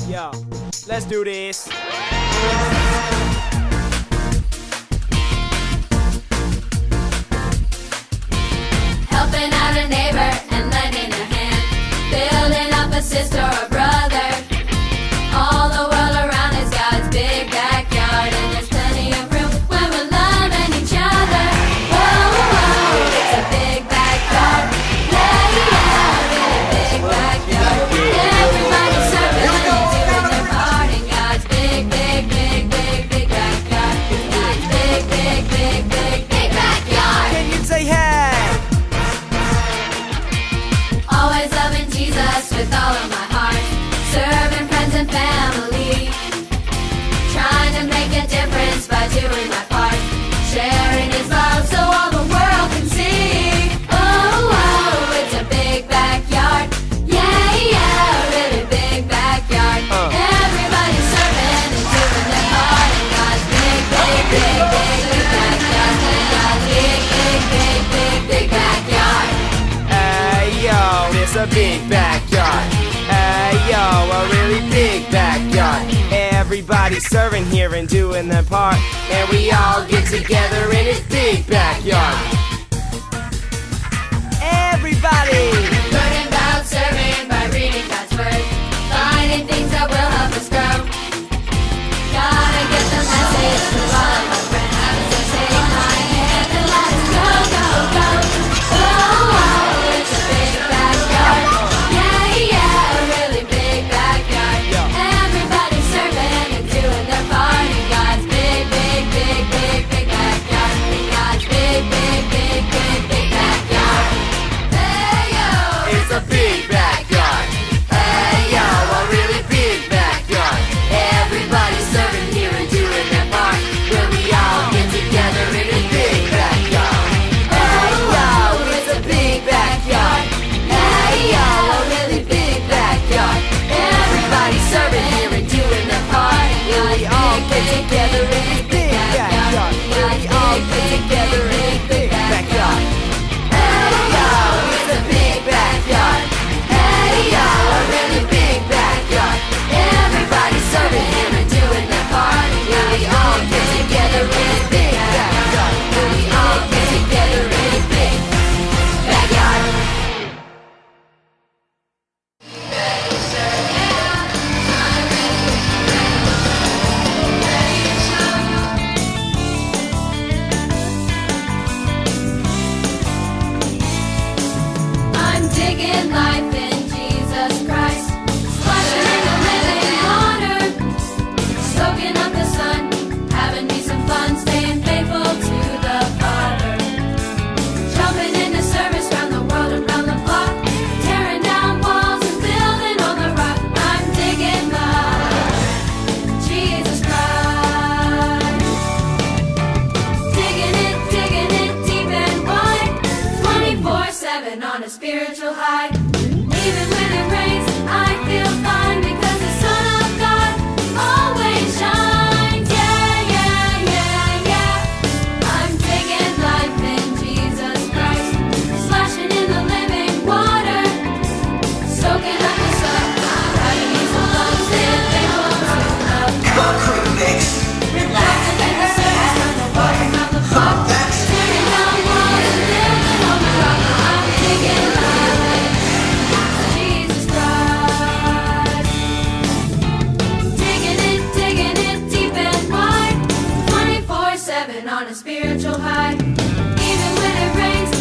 Yo, let's do this. Helping out a neighbor and lending a hand, building up a sister or brother. All the world around is God's big backyard, and there's plenty of room when we're loving each other. Whoa, whoa, it's a big backyard. Yeah, yeah, really big backyard. Everybody's serving and doing their part in God's big, big, big, big, big backyard. God's big, big, big, big, big backyard. Can you say hey? Always loving Jesus with all of my heart, serving friends and family, trying to make a difference by doing my part, sharing His love so all the world can see. Oh, oh, it's a big backyard. Yeah, yeah, really big backyard. Everybody's serving and doing their part in God's big, big, big, big, big backyard. God's big, big, big, big, big backyard. Hey yo, it's a big backyard. Hey yo, a really big backyard. Everybody's serving here and doing their part, and we all get together in this big backyard. Everybody! Learning about serving by reading God's Word, finding things that will help us grow. Gotta get the message to all of my friends. So take my hand and let us go, go, go. Oh, oh, it's a big backyard. Yeah, yeah, a really big backyard. Everybody's serving and doing their part in God's big, big, big, big, big backyard. In God's big, big, big, big, big backyard. Hey, yo. It's a big backyard. Hey yo, a really big backyard. Everybody's serving here and doing their part, where we all get together in a big backyard. Hey yo, it's a big backyard. Hey yo, a really big backyard. Everybody's serving here and doing their part, where we all get together in a big backyard. Where we all get together in a big backyard. Hey yo, it's a big backyard. Hey yo, a really big backyard. Everybody's serving here and doing their part, where we all get together in a big backyard. Where we all get together in a big backyard. I'm digging life in Jesus Christ, splashing in the living water, soaking up the sun, having me some fun, staying faithful to the Father, jumping into service round the world and round the block, tearing down walls and building on the rock. I'm digging life in Jesus Christ, digging it deep and wide, 24/7 on a spiritual high. Even when it rains, I feel fine because the Son of God always shines. Yeah, yeah, yeah, yeah. I'm digging life in Jesus Christ, splashing in the living water, soaking up the sun, having me so long, staying faithful to love. Relaxing in the service round the world and round the block, tearing down walls and building on the rock. I'm digging life, Jesus Christ. Digging it deep and wide, 24/7 on a spiritual high. Even when it rains,